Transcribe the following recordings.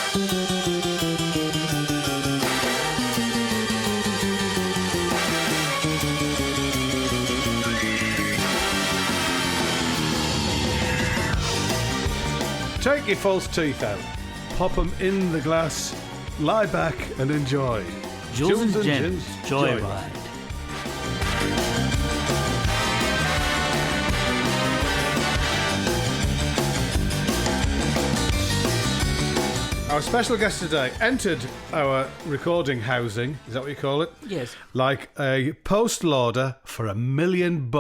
Take your false teeth out, pop them in the glass, lie back and enjoy. Jools and Jim's Joyride. Our special guest today entered our recording housing, is that what you call it? Yes. Like a postal order for $1 million.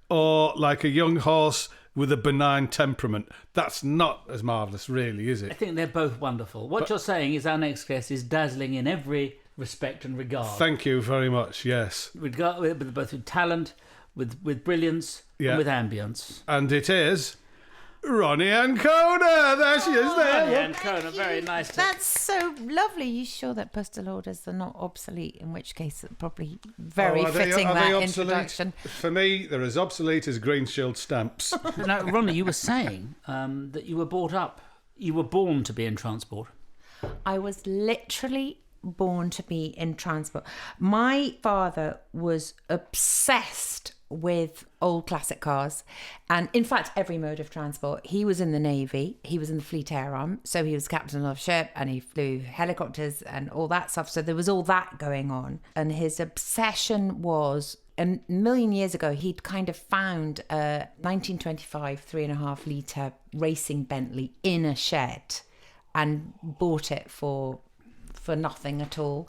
Or like a young horse with a benign temperament. That's not as marvellous, really, is I it? think they're both wonderful. What you're saying is our next guest is dazzling in every respect and regard. Thank you very much, yes. Both with talent, with brilliance, Yeah. and with ambience. And it is Ronni Ancona. There she is there. Ronni Ancona, very nice. That's so lovely. You sure that postal orders are not obsolete? In which case, it's probably very fitting are they that obsolete? introduction. For me, they're as obsolete as green shield stamps. Now, Ronni, you were saying that you were brought up, you were born to be in transport. I was literally born to be in transport. My father was obsessed with old classic cars, and in fact every mode of transport. He was in the Navy, he was in the Fleet Air Arm, so he was captain of a ship and he flew helicopters and all that stuff, so there was all that going on. And his obsession was, a million years ago, he'd kind of found a 1925 3.5 litre racing Bentley in a shed and bought it for nothing at all.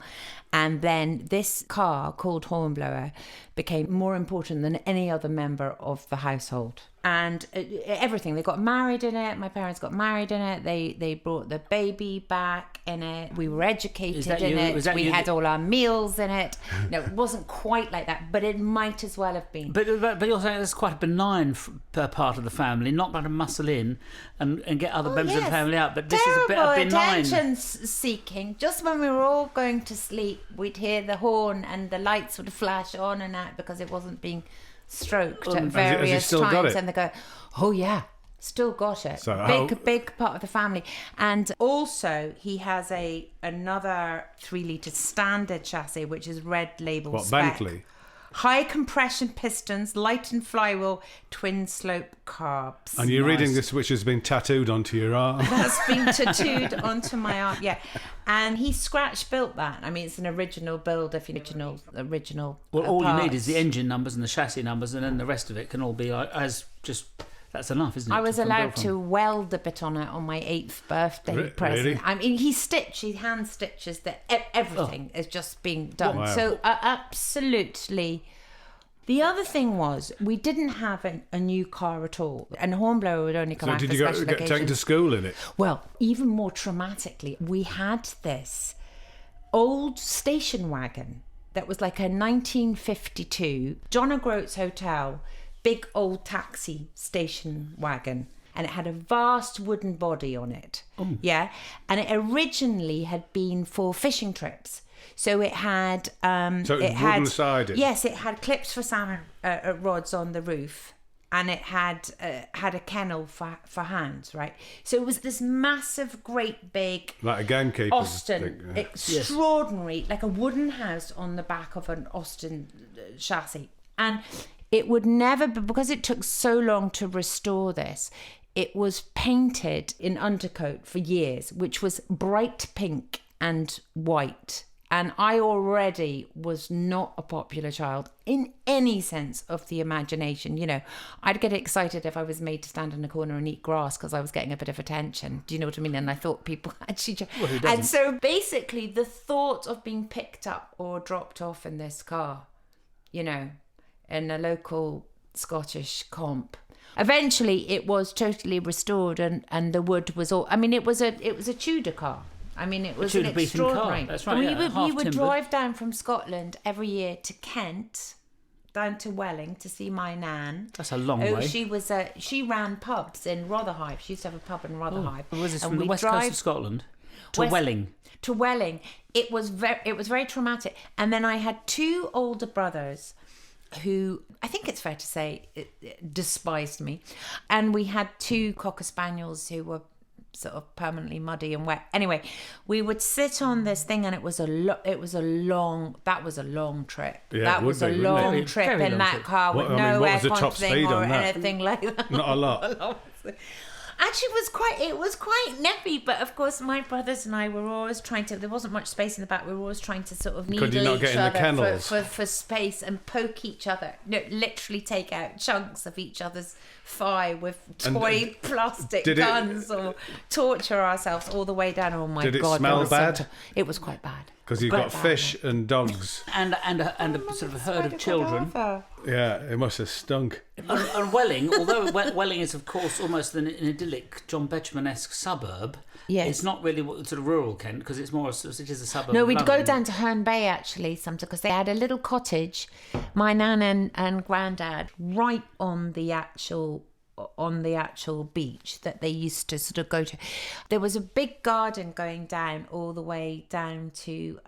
And then this car called Hornblower became more important than any other member of the household. And everything, they got married in it. My parents got married in it. They brought the baby back in it. We were educated in it. We had all our meals in it. No, it wasn't quite like that, but it might as well have been. But you're saying it's quite a benign part of the family, not trying to muscle in and get other members of the family out. But this is a bit of benign. Attention seeking. Just when we were all going to sleep, we'd hear the horn and the lights would flash on and out because it wasn't being stroked at various times. And they go, oh yeah, still got it. So big part of the family. And also he has another 3 litre standard chassis, which is red label spec. Bentley? High compression pistons, light and flywheel, twin slope carbs. And you're reading this, which has been tattooed onto your arm. That's been tattooed onto my arm, yeah. And he scratch built that. I mean, it's an original build, original. Well, all parts. you need is the engine numbers and the chassis numbers, and then the rest of it can all be that's enough, isn't it? I was allowed to weld a bit on it on my 8th birthday present. Really? I mean, he hand stitches that everything is just being done. Wow. So absolutely. The other thing was, we didn't have a new car at all, and Hornblower would only come out for special occasions. Did you get taken to school in it? Well, even more traumatically, we had this old station wagon that was like a 1952 John O'Groats Hotel, big old taxi station wagon. And it had a vast wooden body on it. Yeah. And it originally had been for fishing trips. So it had... so it was wooden-sided? Yes, it had clips for salmon rods on the roof. And it had a kennel for hands, right? So it was this massive, great, big... Like a gamekeeper's Austin, thing, yeah. extraordinary, like a wooden house on the back of an Austin chassis. And it would never... Because it took so long to restore this, it was painted in undercoat for years, which was bright pink and white. And I already was not a popular child in any sense of the imagination. You know, I'd get excited if I was made to stand in a corner and eat grass because I was getting a bit of attention. Do you know what I mean? And I thought people actually... And so basically the thought of being picked up or dropped off in this car, you know, in a local Scottish comp. Eventually it was totally restored and the wood was all... I mean, it was a Tudor car. I mean, it was an extraordinary... That's right, We would drive down from Scotland every year to Kent, down to Welling to see my nan. That's a long way. She ran pubs in Rotherhithe. She used to have a pub in Rotherhithe. Was this from the west coast of Scotland to Welling? To Welling. It was very traumatic. And then I had 2 older brothers who, I think it's fair to say, despised me. And we had 2 Cocker Spaniels who were sort of permanently muddy and wet. Anyway, we would sit on this thing, and it was a long trip. Yeah, that it was would a be, long wouldn't it? trip Very in long that trip. car with What- I mean, no what air was the top conditioning speed or on that? anything like that. Not a lot. Actually, it was quite nippy, but of course my brothers and I were always trying to, there wasn't much space in the back, we were always trying to sort of Could you needle not each get in the other kennels? for space and poke each other. No, literally take out chunks of each other's thigh with toy plastic did it- guns or torture ourselves all the way down. Oh my Did it God. smell bad? It was quite bad. Because you've Quite got bad, fish and dogs. And a sort of herd of children. Yeah, it must have stunk. And Welling, although Welling is of course almost an idyllic John Betjeman-esque suburb, Yes. it's not really sort of rural Kent, because it's more it is a suburb. No, of we'd go London. down to Herne Bay actually sometimes, because they had a little cottage, my nan and granddad, right on the actual beach that they used to sort of go to. There was a big garden going down all the way down to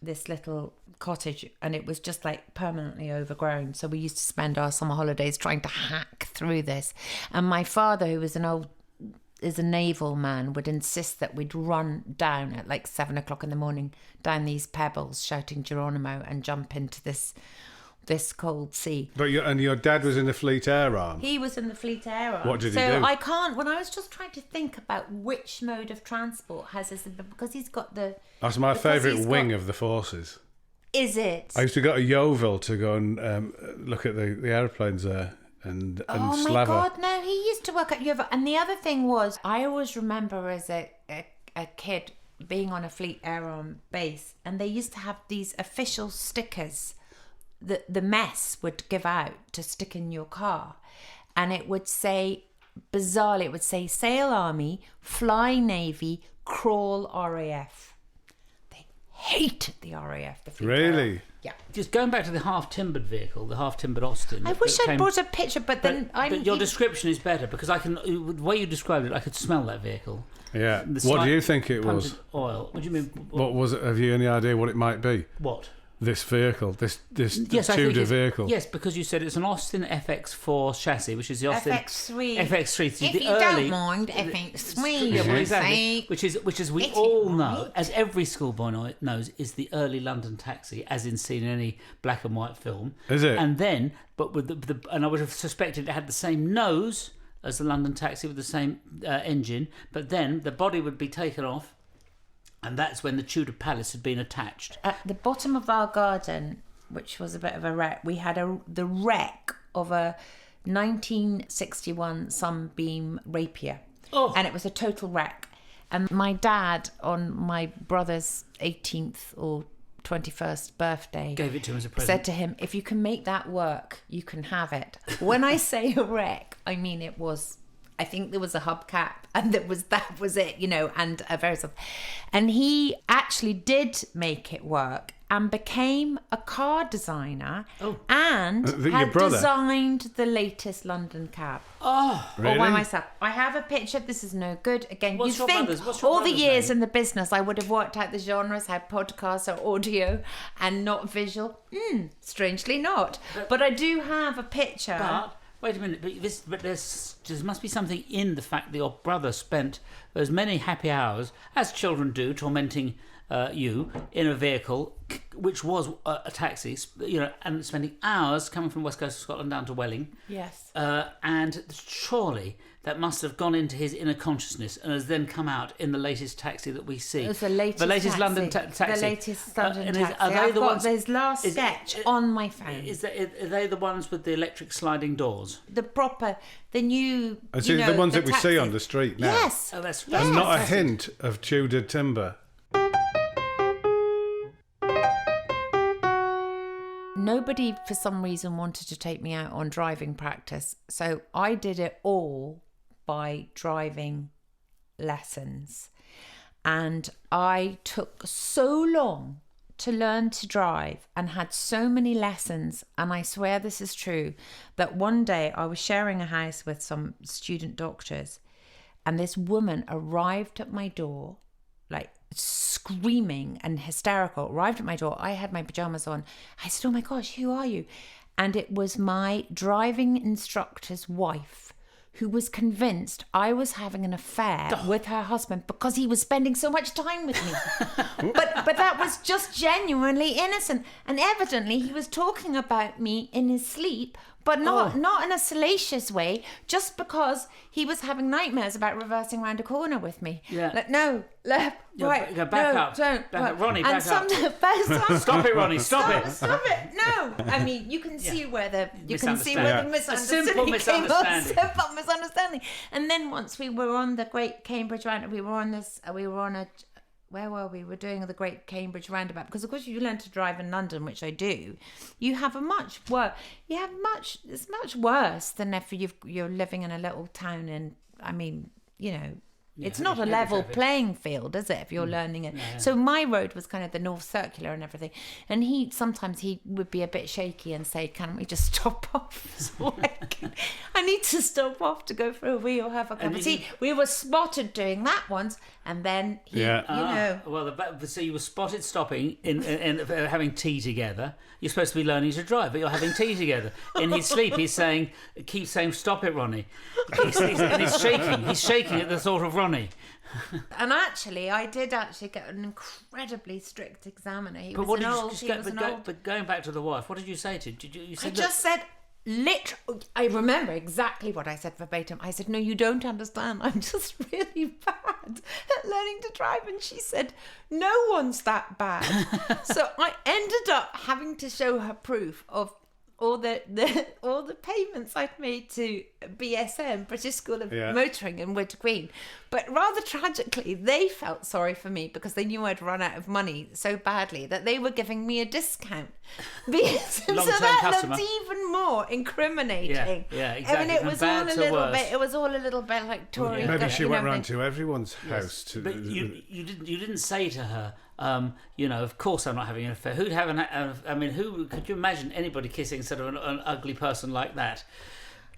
this little cottage, and it was just like permanently overgrown. So we used to spend our summer holidays trying to hack through this. And my father, who was a naval man, would insist that we'd run down at like 7 o'clock in the morning down these pebbles shouting Geronimo and jump into this cold sea. But your dad was in the Fleet Air Arm. He was in the Fleet Air Arm. What did he So do? I can't, when I was just trying to think about which mode of transport has this, because he's got the... That's my because favourite he's wing got- of the forces. Is it? I used to go to Yeovil to go and look at the aeroplanes there and Oh my Slava. God, no, he used to work at Yeovil. And the other thing was, I always remember as a kid being on a Fleet Air Arm base, and they used to have these official stickers that the mess would give out to stick in your car. And it would say, bizarrely, it would say Sail Army, Fly Navy, Crawl RAF. They hated the RAF. The Fleet Air Arm. Really? Yeah. Just going back to the half-timbered vehicle, the half-timbered Austin. I wish I'd brought a picture, but then But your description is better, because the way you described it, I could smell that vehicle. Yeah. The What slight do you think it was? punted Oil. What do you mean? What was it? Have you any idea what it might be? What? This vehicle, this Yes, I think Tudor it's- vehicle. Yes, because you said it's an Austin FX4 chassis, which is the Austin FX3. FX3. So If the you early, don't mind, FX3, Yeah, you would exactly. say. Which is we It's all right. know, as every schoolboy knows, is the early London taxi, as in seen in any black and white film. Is it? And then, but with the and I would have suspected it had the same nose as the London taxi with the same engine, but then the body would be taken off, and that's when the Tudor Palace had been attached. At the bottom of our garden, which was a bit of a wreck, we had the wreck of a 1961 Sunbeam Rapier. Oh. And it was a total wreck. And my dad, on my brother's 18th or 21st birthday, Gave it to him as a present. said to him, if you can make that work, you can have it. When I say a wreck, I mean it was, I think there was a hubcap, and that was it, and a very soft. And he actually did make it work and became a car designer and Your had brother? designed the latest London cab. Oh, Really? All by myself. I have a picture. This is no good. Again, What's you your think brother's all the years name? in the business, I would have worked out the genres, had podcasts or audio and not visual. Strangely not. But I do have a picture. but wait a minute. But there must be something in the fact that your brother spent as many happy hours as children do, tormenting you in a vehicle which was a taxi, and spending hours coming from West Coast of Scotland down to Welling. Yes. And surely that must have gone into his inner consciousness and has then come out in the latest taxi that we see. It's the latest taxi. London taxi. The latest London and taxi. Are they I've the got ones? this last sketch on my phone. Are they the ones with the electric sliding doors? The new. And see, the ones that we see taxis. on the street now. Yes. Oh, that's And not a fantastic. hint of Tudor timber. Nobody, for some reason, wanted to take me out on driving practice. So I did it all by driving lessons. And I took so long to learn to drive and had so many lessons. And I swear this is true, that one day I was sharing a house with some student doctors, and this woman arrived at my door, like screaming and hysterical, arrived at my door. I had my pajamas on. I said, oh my gosh, who are you? And it was my driving instructor's wife, who was convinced I was having an affair with her husband because he was spending so much time with me. but that was just genuinely innocent. And evidently he was talking about me in his sleep, but not in a salacious way, just because he was having nightmares about reversing around a corner with me. Yeah. Like, no, left, right, back no, up. don't. Back up. Ronnie, back up. Stop Stop it, Ronnie, stop it. Stop it! No, I mean you can see where the Misunderstanding. misunderstanding A simple came misunderstanding. on. Simple misunderstanding. And then once we were on the Great Cambridge Roundabout, where were we? We're doing the Great Cambridge Roundabout, because of course you learn to drive in London, which I do. You have it's much worse than if you're living in a little town in. I mean, you know. It's not a level playing field, is it, if you're learning it? Yeah. So my road was kind of the North Circular and everything. And sometimes he would be a bit shaky and say, can we just stop off? So I need to stop off to go for a wee or have a cup of tea. We were spotted doing that once, and then he, so you were spotted stopping in having tea together. You're supposed to be learning to drive, but you're having tea together. In his sleep, keeps saying, stop it, Ronnie. And he's shaking. He's shaking at the thought of Ronnie. And actually, I did get an incredibly strict examiner. But going back to the wife, what did you say to? I remember exactly what I said verbatim. I said, no, you don't understand. I'm just really bad at learning to drive. And she said, no one's that bad. So I ended up having to show her proof of all the payments I'd made to BSM, British School of Motoring in Wood Green. But rather tragically, they felt sorry for me because they knew I'd run out of money so badly that they were giving me a discount. So that looked even more incriminating. Yeah, exactly. I mean, it was all a little bit like Tory. Maybe she went round to everyone's house. But you didn't say to her, of course I'm not having an affair. Who'd have who could you imagine anybody kissing sort of an ugly person like that?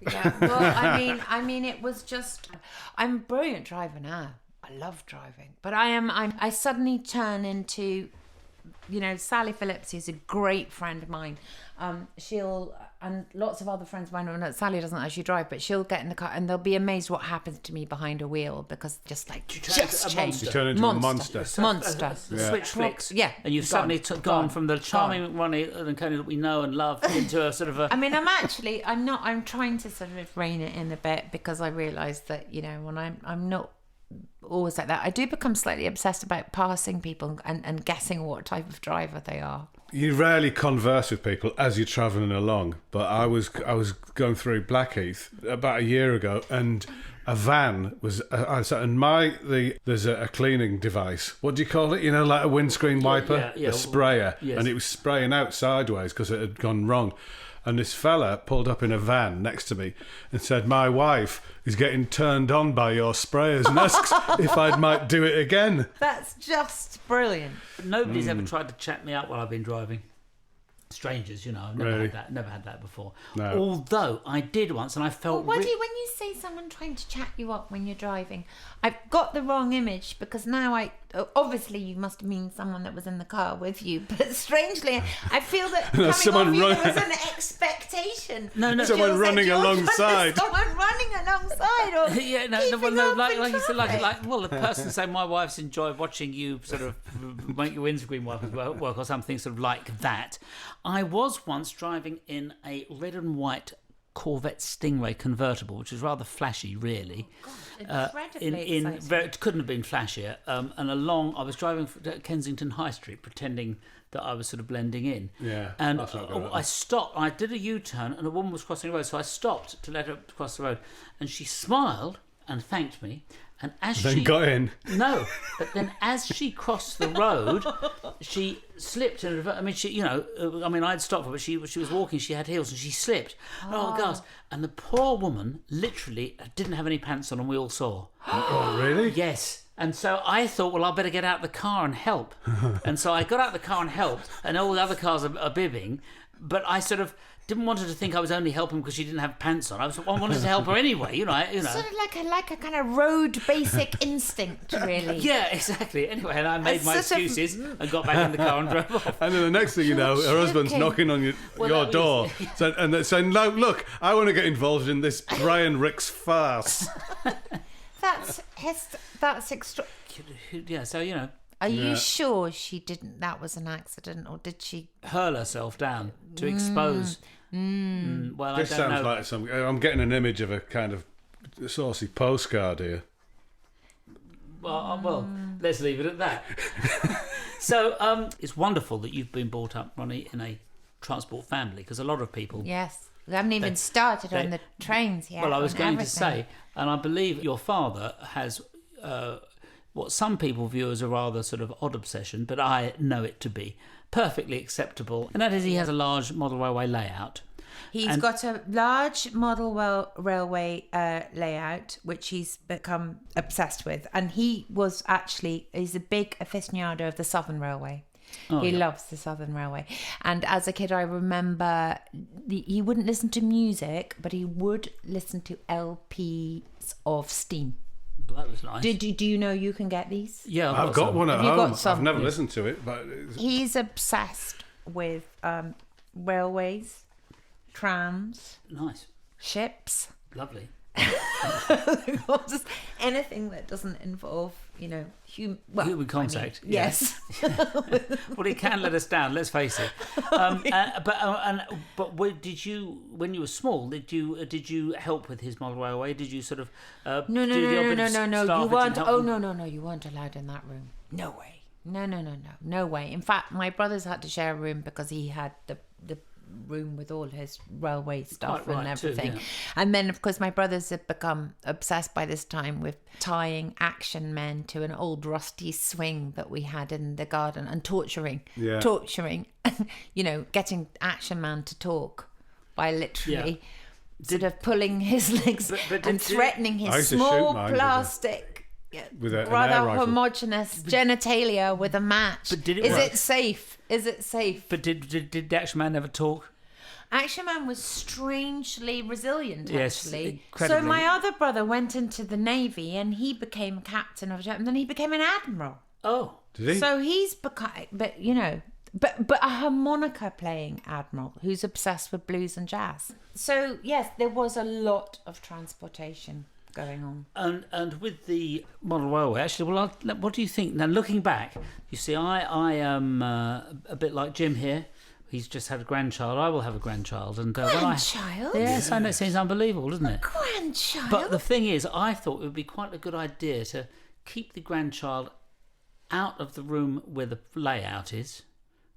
Yeah, well, I mean, it was just. I'm a brilliant driver now. I love driving, but I suddenly turn into, Sally Phillips, who's a great friend of mine. And lots of other friends of mine. Sally doesn't actually drive, but she'll get in the car and they'll be amazed what happens to me behind a wheel because just changed. You turn into a monster. Monster. Switch flicks. Yeah. And you've suddenly gone from the charming Ronni Ancona that we know and love into a sort of a. I mean, I'm trying to sort of rein it in a bit because I realise that when I'm not always like that. I do become slightly obsessed about passing people and guessing what type of driver they are. You rarely converse with people as you're travelling along, but I was going through Blackheath about a year ago, and a van was there's a cleaning device. What do you call it? Like a windscreen wiper, a sprayer, and it was spraying out sideways because it had gone wrong. And this fella pulled up in a van next to me and said, my wife is getting turned on by your sprayers and asks if I might do it again. That's just brilliant. Nobody's ever tried to chat me up while I've been driving. Strangers, I've never had that before. No. Although I did once, and I felt. When you say someone trying to chat you up when you're driving, I've got the wrong image because now obviously you must mean someone that was in the car with you, but strangely I feel that coming off you there was an expectation. No, someone running alongside. Someone running alongside, or like you said, the person saying my wife's enjoyed watching you sort of make your windscreen wipers work or something sort of like that. I was once driving in a red and white Corvette Stingray convertible, which was rather flashy, really. Oh God, incredibly exciting. It couldn't have been flashier. I was driving Kensington High Street, pretending that I was sort of blending in. Yeah, and I stopped. I did a U-turn, and a woman was crossing the road, so I stopped to let her cross the road, and she smiled and thanked me. And as she got in. No, but then as she crossed the road, she slipped and I'd stopped her, but she was walking. She had heels and she slipped. Oh gosh! And the poor woman literally didn't have any pants on, and we all saw. Oh really? Yes. And so I thought, well, I better get out the car and help. And so I got out the car and helped, and all the other cars are bibbing. but I sort of didn't want her to think I was only helping because she didn't have pants on. I wanted to help her anyway, you know. Sort of like a kind of road basic instinct, really. Yeah, exactly. Anyway, and I made my excuses and got back in the car and drove off. And then the next thing you know, her husband's knocking on your door, and they're saying, "No, look, I want to get involved in this Brian Ricks farce." That's extra. Yeah, so you know. Are you sure she didn't? That was an accident, or did she hurl herself down to expose? Well, this I don't know. sounds like I'm getting an image of a kind of saucy postcard here. Well, let's leave it at that. So, it's wonderful that you've been brought up, Ronni, in a transport family, because a lot of people. Yes, we haven't even started on the trains yet. Well, I was going to say, and I believe your father has. What some people view as a rather sort of odd obsession, but I know it to be perfectly acceptable, and that is he has a large model railway layout. He's got a large model railway layout, which he's become obsessed with, and he's a big aficionado of the Southern Railway. He loves the Southern Railway. And as a kid, I remember he wouldn't listen to music, but he would listen to LPs of Steam. That was nice. Do you know you can get these? Yeah, I've got one at home. I've never Yeah. listened to it, but He's obsessed with railways, trams, Nice. ships. Lovely. Just anything that doesn't involve, Human contact. Yes. Well, it can let us down. Let's face it. But did you, when you were small, did you help with his model railway? Did you sort of No. do the odd bit of You staffage weren't. and help Oh them? no. You weren't allowed in that room. No way. No way. In fact, my brothers had to share a room because he had the room with all his railway stuff Quite and right, too, everything. yeah. And then, of course, my brothers had become obsessed by this time with tying action men to an old rusty swing that we had in the garden and torturing, getting Action Man to talk by literally sort of pulling his legs and threatening his small plastic. with an rather air rifle. homogeneous genitalia with a match. But did it Is work? it safe? Is it safe? But did the Action Man ever talk? Action Man was strangely resilient, Yes, actually. incredibly. So my other brother went into the Navy and he became captain of a ship, and then he became an admiral. Oh. Did he? So he's become, but a harmonica playing admiral who's obsessed with blues and jazz. So yes, there was a lot of transportation going on. And with the model railway, actually, what do you think? Now, looking back, you see, I am a bit like Jim here. He's just had a grandchild. I will have a grandchild. And Grandchild? Yes, I know. It seems unbelievable, doesn't it? Grandchild? But the thing is, I thought it would be quite a good idea to keep the grandchild out of the room where the layout is.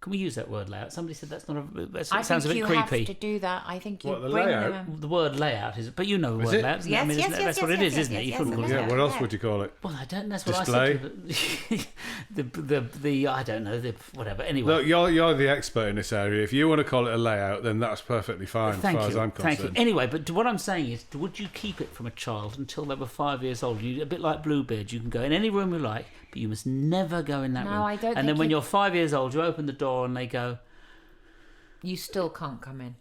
Can we use that word layout? Somebody said that's not it sounds a bit creepy. I think you have to do that. I think you What, the bring layout? them. The word layout is, but you know the Is word it? layout. Isn't it? Yes, I mean, yes, that's yes, what it yes, is, isn't it? You yes, couldn't yes, call it yes, Yeah, what else would you call it? Well, I don't. That's what Display? I said. The I don't know, the whatever. Anyway, Look, you're the expert in this area. If you want to call it a layout, then that's perfectly fine thank as far you. as I'm Thank concerned. you. Anyway, but what I'm saying is, would you keep it from a child until they were 5 years old? A bit like Bluebeard, you can go in any room you like, but you must never go in that room. I don't And then think when you- you're 5 years old, you open the door and they go. You still can't come in.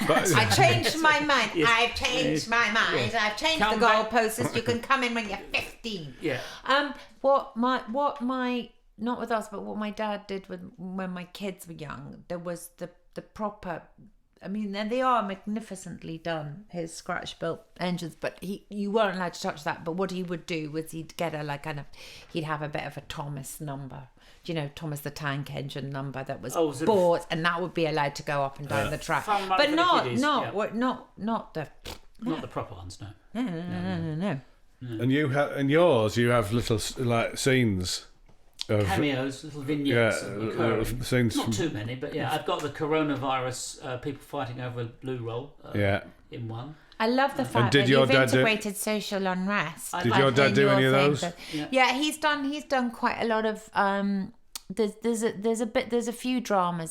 But, I changed my mind. Yes. I've changed my mind. Yes. I've changed Come the back. goalposts. You can come in when you're 15. Yeah. What my not with us, but what my dad did when my kids were young, there was the proper. I mean, and they are magnificently done, his scratch-built engines, but you weren't allowed to touch that. But what he would do was he'd get he'd have a bit of a Thomas number. Thomas the Tank Engine number that was bought, and that would be allowed to go up and down the track. But not the proper ones, no. No. and yours, you have little like scenes of Cameos, little vignettes. little scenes. Not too many, but yeah, I've got the coronavirus people fighting over a blue roll in one. I love the fact did that your you've dad do- integrated social unrest. Did your dad do any of those? Yeah, he's done quite a lot of. There's a few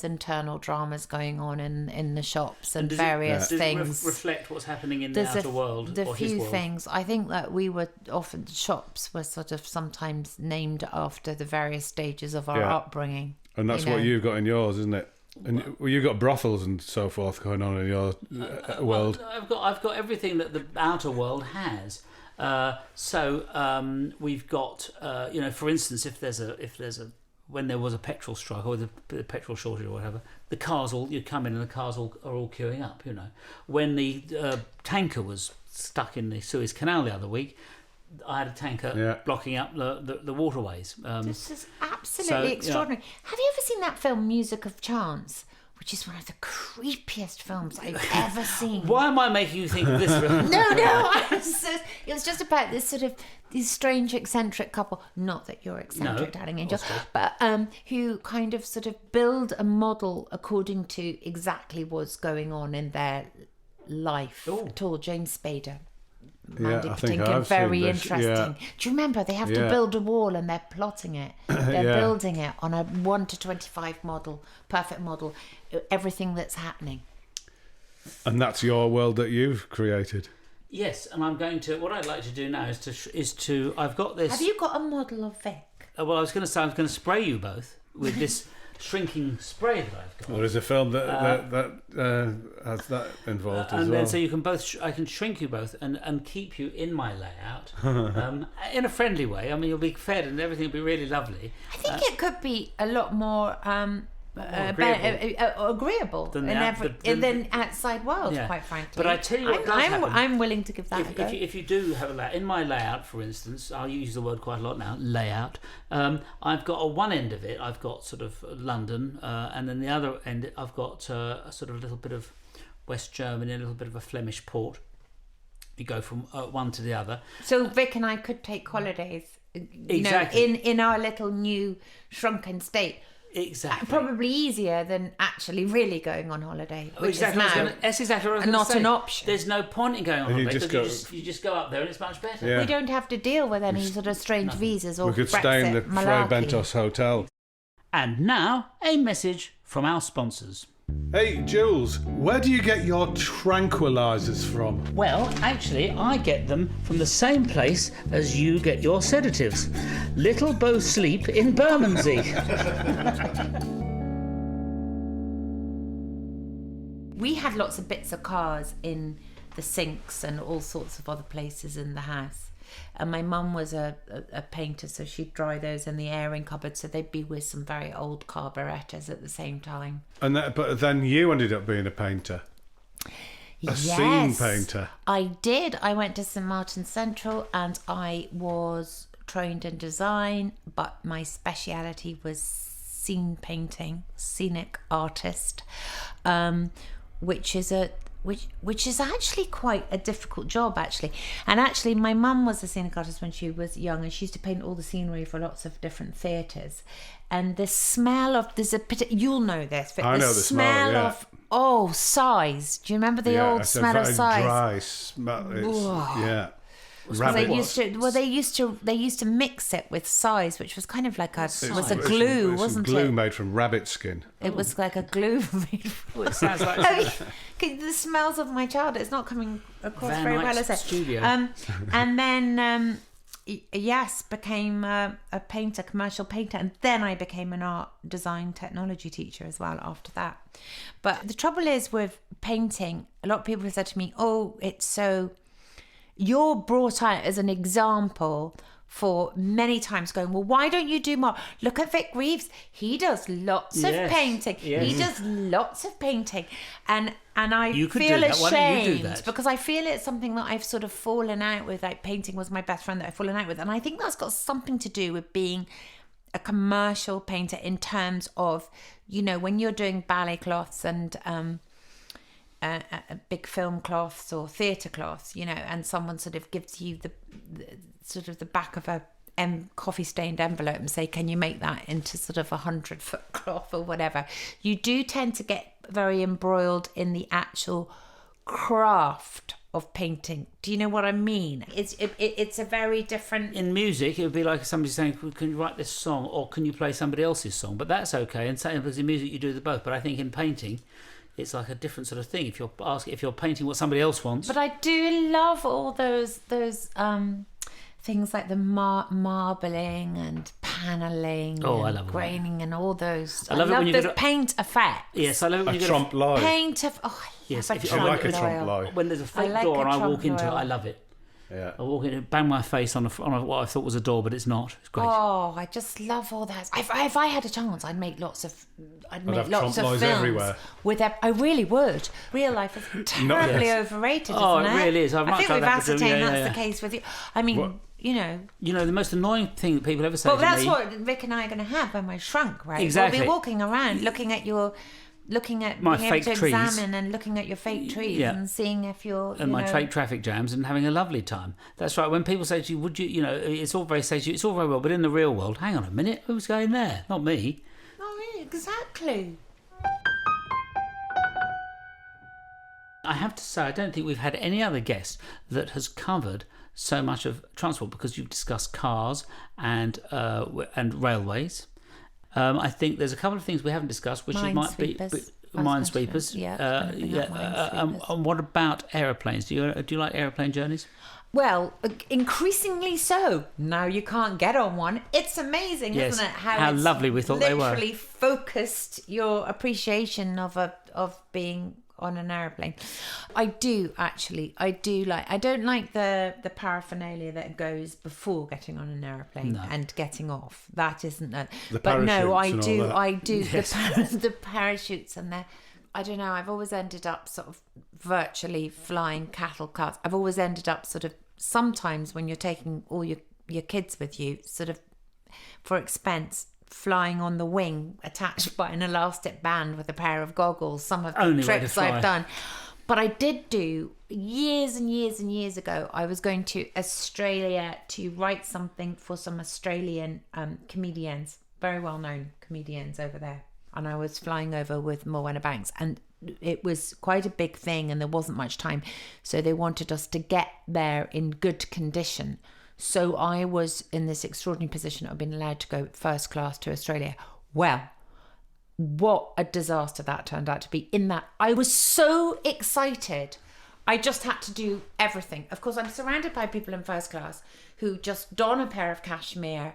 internal dramas going on in the shops and various things. Does it reflect what's happening in the outer world The or his few world? things. I think that we were often shops were sort of sometimes named after the various stages of our upbringing. And that's what you've got in yours, isn't it? And you've got brothels and so forth going on in your world. Well, I've got everything that the outer world has. We've got, for instance, if there's a when there was a petrol strike or the petrol shortage or whatever, the cars you come in and the cars are all queuing up. When the tanker was stuck in the Suez Canal the other week, I had a tanker blocking up the waterways. This is absolutely extraordinary. Have you ever seen that film Music of Chance? Which is one of the creepiest films I've ever seen. Why am I making you think of this film? No, it was just about this strange eccentric couple. Not that you're eccentric, darling angel, but who kind of sort of build a model according to exactly what's going on in their life. At all, James Spader. I think I've very seen this. interesting. Yeah. Do you remember they have to build a wall and they're plotting it? They're building it on a 1:25 model, perfect model, everything that's happening. And that's your world that you've created. Yes, and I'm going to. What I'd like to do now is to. I've got this. Have you got a model of Vic? Well, I was going to say I was going to spray you both with this shrinking spray that I've got. Well, there's a film that has that involved as well. And then so you can both. I can shrink you both and keep you in my layout in a friendly way. I mean, you'll be fed and everything will be really lovely. I think it could be a lot more. Agreeable than outside world, quite frankly. But I tell you what does happen. I'm willing to give that a go. If you do have a layout, in my layout, for instance, I'll use the word quite a lot now, layout. I've got one end of it, I've got sort of London, and then the other end, I've got a sort of a little bit of West Germany, a little bit of a Flemish port. You go from one to the other. So Vic and I could take holidays, exactly. In our little new shrunken state. Exactly. Probably easier than actually really going on holiday, which is now that's exactly what I was not say. an option. There's no point in going on holiday because you just go up there and it's much better. Yeah. We don't have to deal with any sort of strange visas or we could Brexit stay in the malarkey. Fray Bentos Hotel. And now, a message from our sponsors. Hey, Jools, where do you get your tranquilizers from? Well, actually, I get them from the same place as you get your sedatives. Little Bo Sleep in Bermondsey. We had lots of bits of cars in the sinks and all sorts of other places in the house. And my mum was a painter, so she'd dry those in the airing cupboard, so they'd be with some very old carburetors at the same time. But then you ended up being a painter. A scene painter. I did. I went to St Martin's Central and I was trained in design, but my speciality was scene painting, scenic artist, which is actually quite a difficult job, actually. And actually, my mum was a scenic artist when she was young, and she used to paint all the scenery for lots of different theatres. And the smell of you'll know this. I know the smell of size. Do you remember the old smell of size? Dry smell. They used to mix it with size, which was kind of like a glue, wasn't it? Glue made from rabbit skin. It was like a glue made. It sounds like the smells of my childhood. It's not coming across very well, is it? Studio. And then became a painter, commercial painter, and then I became an art design technology teacher as well after that. But the trouble is with painting, a lot of people have said to me, "Oh, it's so." You're brought out as an example for many times going, well, why don't you do more? Look at Vic Reeves. He does lots of painting. Yes. He does lots of painting. And I feel ashamed because I feel it's something that I've sort of fallen out with. Like painting was my best friend that I've fallen out with. And I think that's got something to do with being a commercial painter in terms of, when you're doing ballet cloths and big film cloths or theatre cloths, and someone sort of gives you the back of a coffee stained envelope and say, can you make that into sort of 100-foot cloth or whatever? You do tend to get very embroiled in the actual craft of painting. Do you know what I mean? It's a very different... In music, it would be like somebody saying, can you write this song or can you play somebody else's song? But that's okay. And because in music you do the both. But I think in painting, it's like a different sort of thing. If you're painting what somebody else wants. But I do love all those things like the marbling and panelling, Oh, I and love it. graining, and all those. I love it when you those get a- paint effects. Yes, I love it when A you get trompe l'oeil. Paint of. Oh, Yes, I if you- love I like a trompe trompe l'oeil. l'oeil. when there's a fake like door a and I walk trompe into it, l'oil. I love it. Yeah. I walk in, bang my face on what I thought was a door, but it's not. It's great. Oh, I just love all that. If I had a chance, I'd make lots of. I'd make have lots of trompe l'oeils films everywhere. with. I really would. Real life is terribly Yes. overrated. Oh, isn't it really is. I'd I much think like we've that to do- ascertained yeah, that's yeah. the case with you. I mean, What? you know. You know, the most annoying thing that people ever say Well, to that's me... what Vic and I are going to have when we're shrunk, right? Exactly. We'll be walking around looking at My being fake able to trees. examine and looking at your fake trees Yeah. and seeing if you're. and my fake traffic jams and having a lovely time. That's right. When people say to you, "Would you?" You know, it's all very well, but in the real world, hang on a minute, who's going there? Not me. Oh, yeah, exactly. I have to say, I don't think we've had any other guest that has covered so much of transport because you've discussed cars and railways. I think there's a couple of things we haven't discussed, which might be minesweepers. And what about aeroplanes? Do you like aeroplane journeys? Well, increasingly so. Now you can't get on one. It's amazing, Yes. isn't it? How it's lovely we thought they were. Literally focused your appreciation of being on an aeroplane. I do actually. I don't like the paraphernalia that goes before getting on an aeroplane and getting off. That isn't it. But no, I parachutes and do. all that. I do Yes. the parachutes and the. I don't know. I've always ended up sort of virtually flying cattle carts. I've always ended up sort of sometimes when you're taking all your kids with you, sort of for expense, flying on the wing attached by an elastic band with a pair of goggles. Some of the Only way to trips fly. I've done. But I did do years and years and years ago. I was going to Australia to write something for some Australian comedians, very well known comedians over there. And I was flying over with Moir and it was quite a big thing and there wasn't much time. So they wanted us to get there in good condition. So I was in this extraordinary position of being allowed to go first class to Australia. Well, what a disaster that turned out to be, in that I was so excited. I just had to do everything. Of course, I'm surrounded by people in first class who just don a pair of cashmere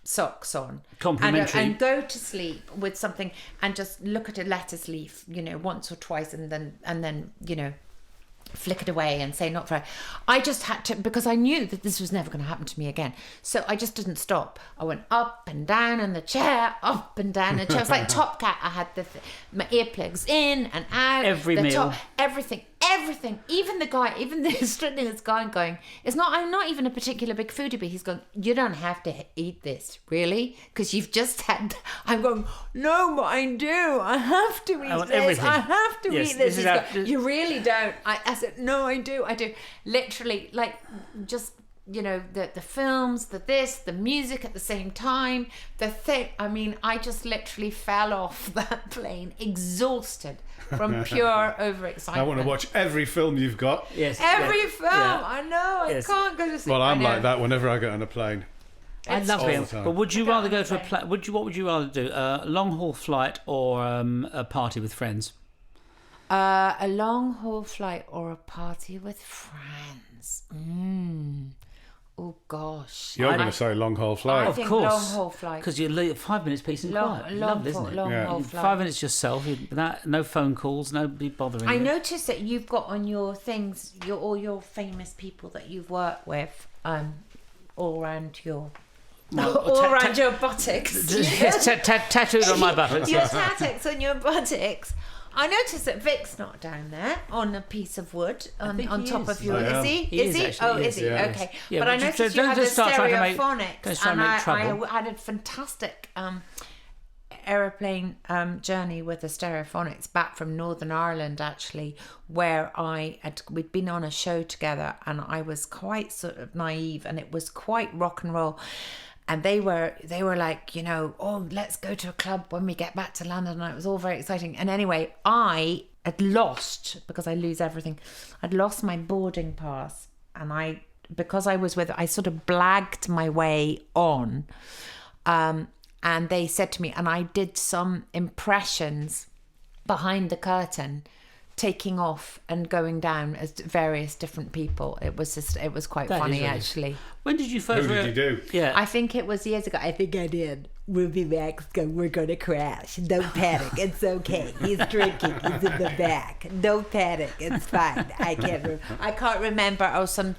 socks on Complimentary. and go to sleep with something and just look at a lettuce leaf, once or twice and then flick it away and say not for. I just had to, because I knew that this was never going to happen to me again. So I just didn't stop. I went up and down in the chair, up and down in the chair. It was like Top Cat. I had my earplugs in and out. Every meal. Everything. Even the strenuous guy going, I'm not even a particular big foodie, but he's going, you don't have to eat this, really? Because you've just had. I'm going, no, but I do. I have to eat this. everything. I have to Yes, eat this. this is He's how- going, you really don't. I said, no, I do. Literally, like, just, the films, the music at the same time, the thing. I mean, I just literally fell off that plane, exhausted from pure overexcitement. I want to watch every film you've got. Yes. Every yeah, film. yeah. I know. I Yes. can't go to sleep. Well, I'm I know. like that whenever I get on a plane. I love all it. the time. But would you I don't rather go to a understand. what would you rather do? A long haul flight or a party with friends? A long haul flight or a party with friends. Oh gosh. You're I- going to say long haul I flight. think course. long haul flight. Because you leave 5 minutes peace and quiet. Lovely, isn't it? long Yeah. haul flight. 5 minutes yourself. No phone calls. Nobody bothering I you. noticed that you've got on your things, all your famous people that you've worked with, all around your, all around your buttocks. Yes, tattooed on my buttocks. Your tattooks on your buttocks. I noticed that Vic's not down there on a piece of wood on think he top is. of your. I am. Is he? He Is is he? actually, Oh, he is is, he? yeah. Okay. Yeah, but but I just noticed you don't had the just start trying to make- Stereophonics, don't try and and make trouble. I had a fantastic aeroplane journey with the Stereophonics back from Northern Ireland, actually, where we'd been on a show together, and I was quite sort of naive, and it was quite rock and roll. And they were like, oh, let's go to a club when we get back to London. And it was all very exciting. And anyway, I had lost, because I lose everything, I'd lost my boarding pass. And because I was I sort of blagged my way on. And they said to me, and I did some impressions behind the curtain, taking off and going down as various different people. It was quite That is funny, really- actually. When did you first... Who did you do? Yeah. I think it was years ago. I think I did. We'll be back. We're going to crash. Don't panic. It's okay. He's drinking. He's in the back. Don't panic. It's fine. I can't remember. Oh, some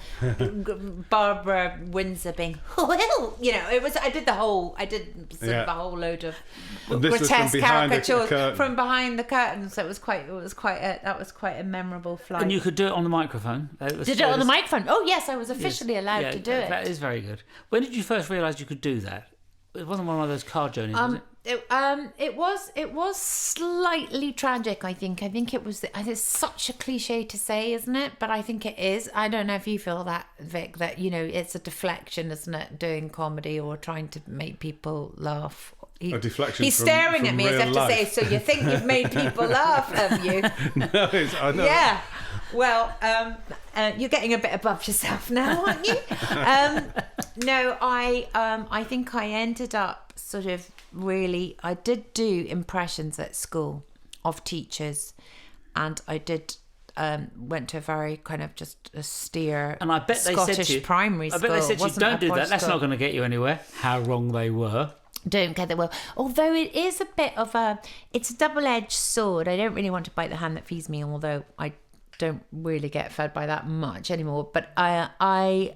Barbara Windsor being, well, it was. I did the whole. I did sort of a whole load of grotesque caricatures from behind the curtains. So it was quite. That was quite a memorable flight. And you could do it on the microphone. Did it on the microphone? Oh yes, I was officially allowed to do it. That is very good. When did you first realise you could do that? It wasn't one of those car journeys, was it? It was slightly tragic. I think it was. It's such a cliche to say, isn't it? But I think it is. I don't know if you feel that, Vic. That it's a deflection, isn't it? Doing comedy or trying to make people laugh. A deflection. He's staring at me as if to say, "So you think you've made people laugh, have you?" No, I know. Yeah. Well, you're getting a bit above yourself now, aren't you? No, I think I ended up sort of really. I did do impressions at school of teachers, and I did went to a very kind of just austere and I bet Scottish they said to you, primary school. I bet they said to you, don't do that. That's not going to get you anywhere. How wrong they were. Don't get that well. Although it is a bit of it's a double-edged sword. I don't really want to bite the hand that feeds me, although I don't really get fed by that much anymore. But I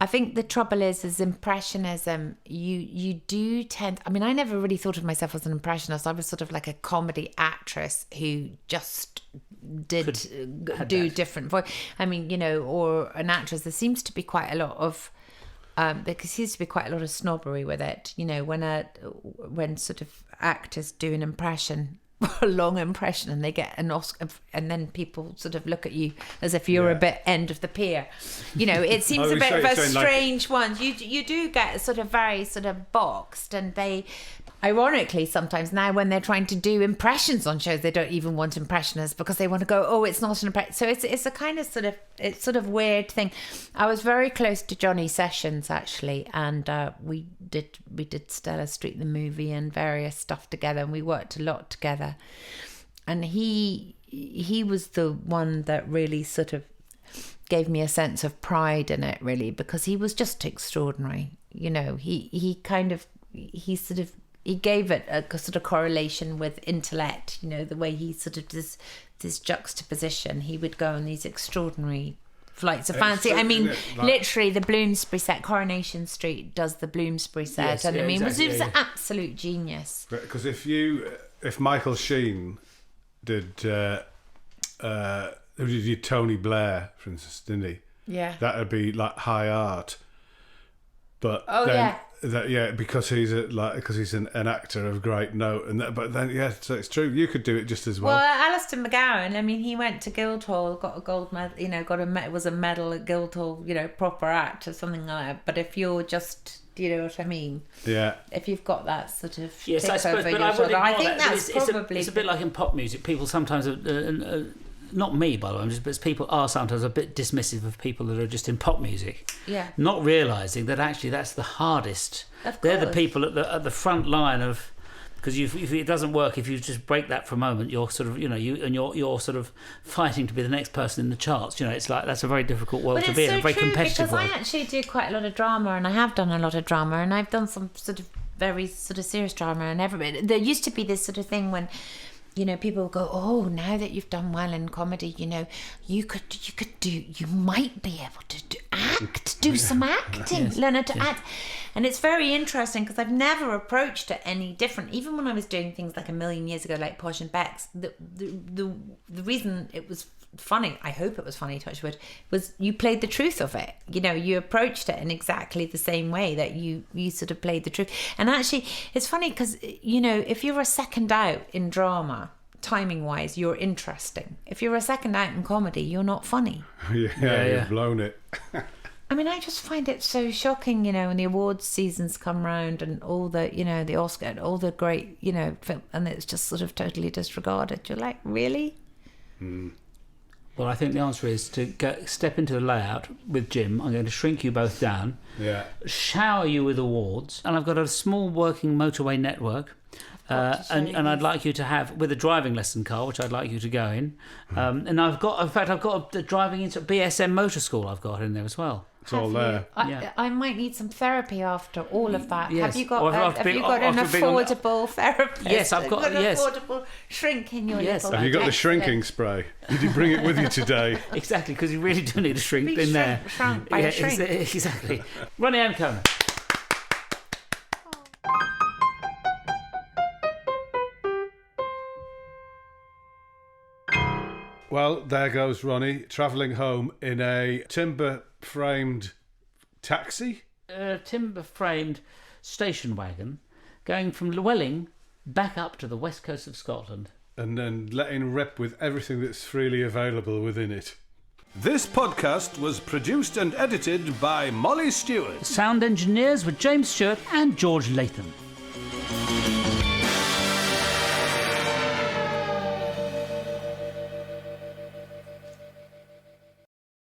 think the trouble is impressionism. You do tend. I mean, I never really thought of myself as an impressionist. I was sort of like a comedy actress who just did do different voice. I mean, or an actress. There seems to be quite a lot of. There seems to be quite a lot of snobbery with it, when sort of actors do an impression, a long impression, and they get an Oscar, and then people sort of look at you as if you're a bit end of the pier. It seems a bit of a strange one. You do get sort of very sort of boxed, and they, ironically, sometimes now when they're trying to do impressions on shows, they don't even want impressionists because they want to go, oh, it's not an impression. So it's a kind of sort of weird thing. I was very close to Johnny Sessions actually, and we did Stella Street the movie and various stuff together, and we worked a lot together. And he was the one that really sort of gave me a sense of pride in it, really, because he was just extraordinary. He gave it a sort of correlation with intellect, the way he sort of this juxtaposition. He would go on these extraordinary flights of fancy. I mean, literally the Bloomsbury set, Coronation Street does the Bloomsbury set. Yes, and yeah, I mean, exactly, it was an absolute genius. Because if Michael Sheen did Tony Blair, for instance, didn't he? Yeah. That would be like high art. But because he's an actor of great note, so it's true. You could do it just as well. Well, Alistair McGowan, I mean, he went to Guildhall, got a gold medal, was a medal at Guildhall, proper act or something like that. But if you're just, you know what I mean? Yeah. If you've got that sort of yes, I suppose, but I think that's probably it's a bit like in pop music. People sometimes not me, by the way, but people are sometimes a bit dismissive of people that are just in pop music. Yeah. Not realising that actually that's the hardest. Of course. They're the people at the front line of, because if it doesn't work, if you just break that for a moment, you're sort of you're sort of fighting to be the next person in the charts. It's like that's a very difficult world to be in, a very competitive world. Because I actually do quite a lot of drama, and I have done a lot of drama, and I've done some sort of very sort of serious drama, and everything. There used to be this sort of thing when, people go, oh, now that you've done well in comedy, you might be able to do some acting, yes. learn how to act. And it's very interesting because I've never approached it any different. Even when I was doing things like a million years ago, like Posh and Becks, the reason it was funny, I hope it was funny, touch wood, was you played the truth of it. You approached it in exactly the same way that you sort of played the truth. And actually, it's funny because, if you're a second out in drama, timing wise, you're interesting. If you're a second out in comedy, you're not funny. Yeah, you've blown it. I mean, I just find it so shocking, when the awards seasons come round and all the, the Oscar, all the great, film, and it's just sort of totally disregarded. You're like, really? Mm. Well, I think the answer is to step into the layout with Jim. I'm going to shrink you both down, shower you with awards, and I've got a small working motorway network. And I'd like you to have with a driving lesson car, which I'd like you to go in. And I've got a driving into BSM motor school. I've got in there as well. It's all there. I might need some therapy after all of that. Yes. Have you got, Or an affordable therapist? Yes, I've got- an yes. affordable shrink in your Yes. little... Have you got the Excellent. shrinking spray? Did you bring it with you today? Exactly, because you really do need a shrink Be in there. shrunk by a shrink. Exactly. Ronni Ancona. Well, there goes Ronnie, travelling home in a timber-framed taxi. A timber-framed station wagon going from Llewellyn back up to the west coast of Scotland. And then letting rip with everything that's freely available within it. This podcast was produced and edited by Molly Stewart. Sound engineers were James Stewart and George Latham.